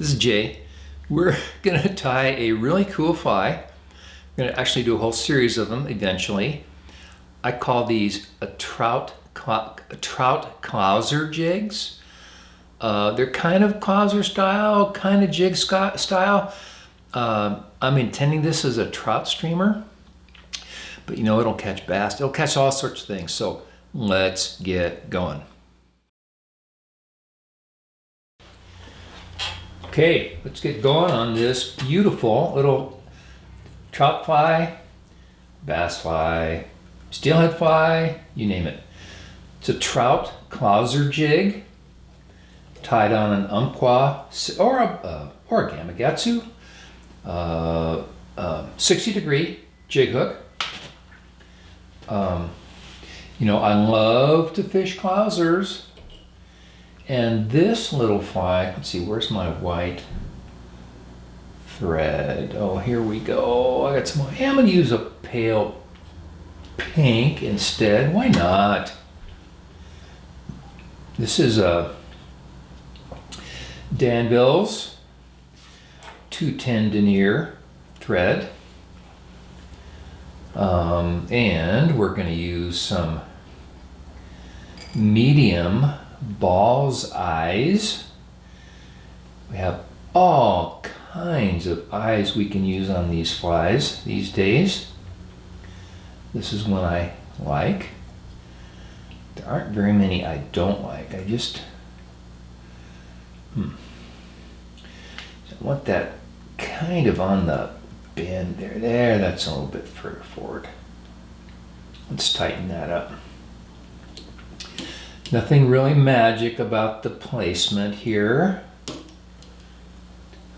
This is Jay. We're gonna tie a really cool fly. We're gonna actually do a whole series of them eventually. I call these a trout Clouser jigs. They're kind of Clouser style, kind of jig style. I'm intending this as a trout streamer, but you know, it'll catch bass. It'll catch all sorts of things. So let's get going. Okay, let's get going on this beautiful little trout fly, bass fly, steelhead fly, you name it. It's a trout Clouser jig tied on an umpqua or a Gamakatsu 60-degree jig hook. You know, I love to fish Clousers. And this little fly, let's see, where's my white thread? Oh, here we go. I got some, I'm gonna use a pale pink instead. Why not? This is a Danville's 210 denier thread. And we're gonna use some medium ball's eyes. We have all kinds of eyes we can use on these flies these days. This is one I like. There aren't very many I don't like. I just I want that kind of on the bend there. There, that's a little bit further forward. Let's tighten that up. Nothing really magic about the placement here.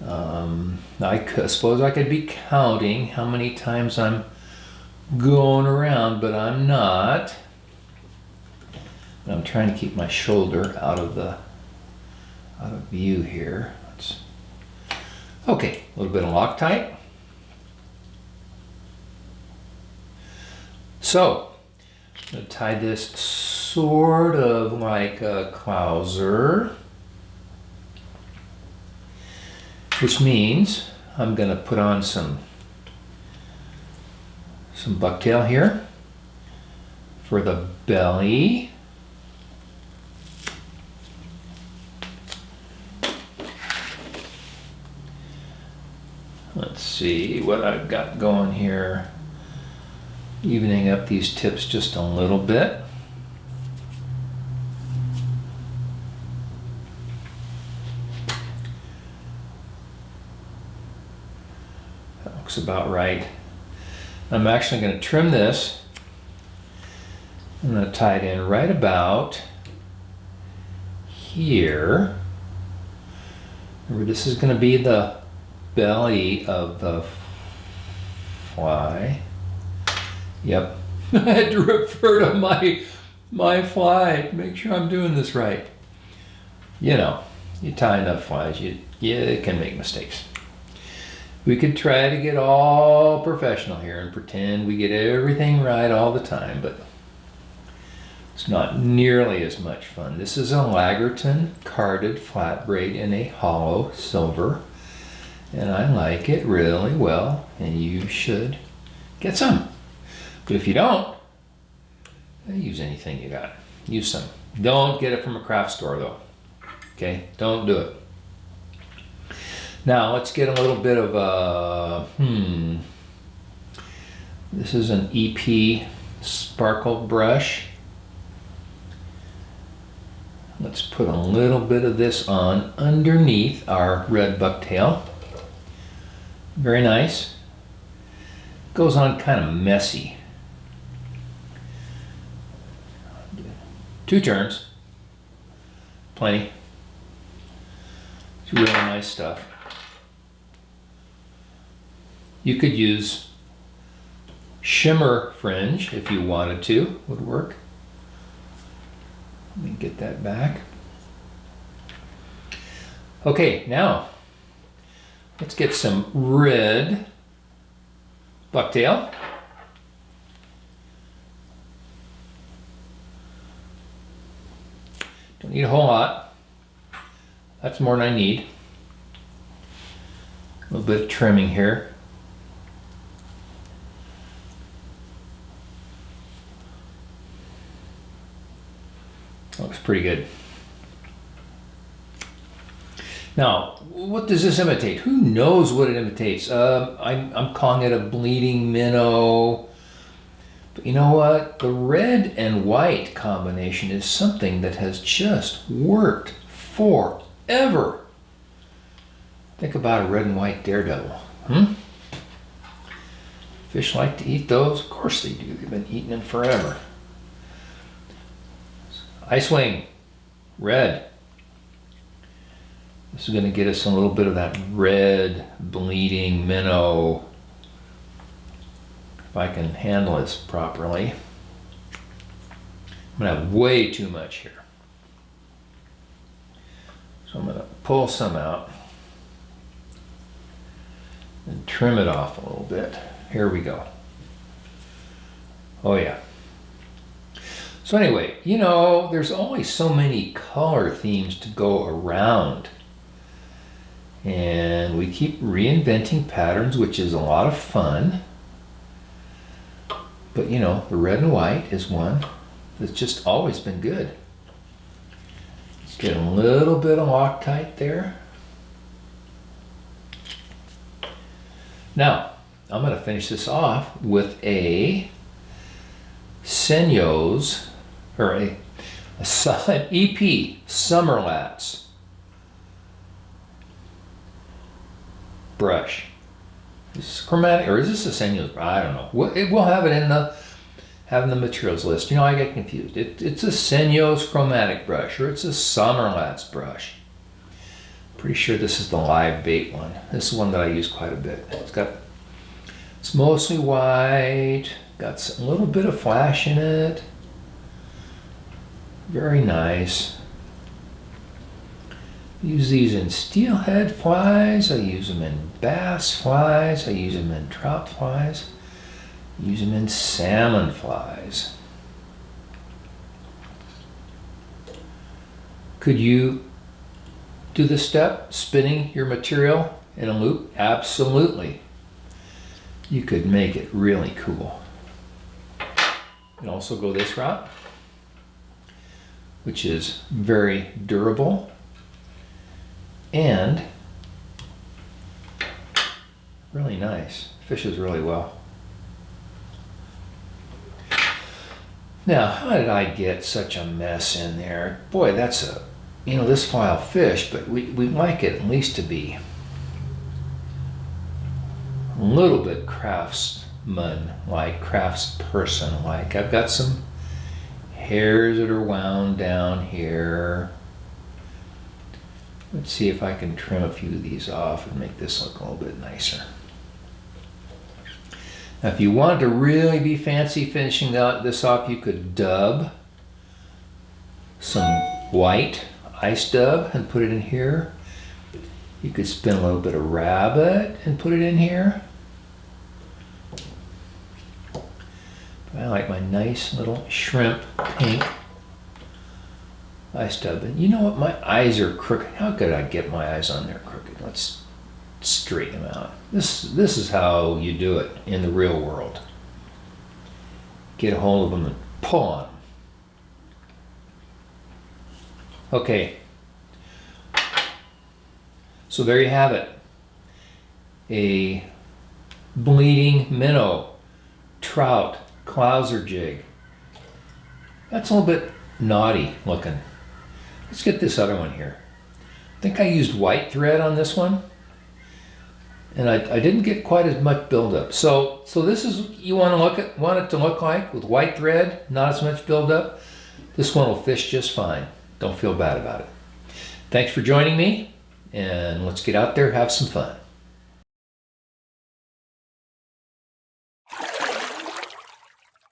I suppose I could be counting how many times I'm going around, but I'm not. I'm trying to keep my shoulder out of view here. Okay, a little bit of Loctite. So, I'm going to tie this sort of like a Clouser, which means I'm going to put on some bucktail here for the belly. Let's see what I've got going here. Evening up these tips just a little bit. That looks about right. I'm actually going to trim this. I'm going to tie it in right about here. Remember, this is going to be the belly of the fly. Yep, I had to refer to my fly to make sure I'm doing this right. You know, you tie enough flies, you can make mistakes. We could try to get all professional here and pretend we get everything right all the time, but it's not nearly as much fun. This is a Lagerton carded flat braid in a hollow silver, and I like it really well, and you should get some. But if you don't, use anything you got. Use some. Don't get it from a craft store though. Okay, don't do it. Now let's get a little bit of a, this is an EP sparkle brush. Let's put a little bit of this on underneath our red bucktail. Very nice. Goes on kind of messy. 2 turns, plenty. It's really nice stuff. You could use shimmer fringe if you wanted to, would work. Let me get that back. Okay, now let's get some red bucktail. Don't need a whole lot. That's more than I need. A little bit of trimming here. Looks pretty good. Now, what does this imitate? Who knows what it imitates? I'm calling it a bleeding minnow. But you know what? The red and white combination is something that has just worked forever. Think about a red and white daredevil. Fish like to eat those? Of course they do. They've been eating them forever. Ice wing, red. This is going to get us a little bit of that red bleeding minnow. If I can handle this properly. I'm going to have way too much here. So I'm going to pull some out and trim it off a little bit. Here we go. Oh yeah. So anyway, you know, there's always so many color themes to go around. And we keep reinventing patterns, which is a lot of fun. But you know, the red and white is one that's just always been good. Let's get a little bit of Loctite there. Now, I'm going to finish this off with a Senyo's, or an EP Summerlats brush. Is this chromatic, or is this a Senyo's? I don't know. We'll have it in the materials list. You know, I get confused. It's a Senyo's chromatic brush, or it's a Summerlats brush. Pretty sure this is the live bait one. This is one that I use quite a bit. It's mostly white, got a little bit of flash in it. Very nice. Use these in steelhead flies, I use them in bass flies, I use them in trout flies, I use them in salmon flies. Could you do the step, spinning your material in a loop? Absolutely. You could make it really cool. You can also go this route, which is very durable and really nice. Fishes really well. Now, how did I get such a mess in there? Boy, that's a, you know, this fly will fish, but we'd like it at least to be a little bit craftsman-like, craftsperson-like. I've got some hairs that are wound down here. Let's see if I can trim a few of these off and make this look a little bit nicer. Now, if you wanted to really be fancy finishing this off, you could dub some white ice dub and put it in here. You could spin a little bit of rabbit and put it in here. But I like my nice little shrimp pink ice dub. And you know what? My eyes are crooked. How could I get my eyes on there crooked? Let's straighten them out. This is how you do it in the real world. Get a hold of them and pull on them. Okay. So there you have it. A bleeding minnow, trout, Clouser jig. That's a little bit naughty looking. Let's get this other one here. I think I used white thread on this one, and I didn't get quite as much buildup. So this is you want it to look like with white thread, not as much buildup. This one will fish just fine. Don't feel bad about it. Thanks for joining me, and let's get out there, have some fun.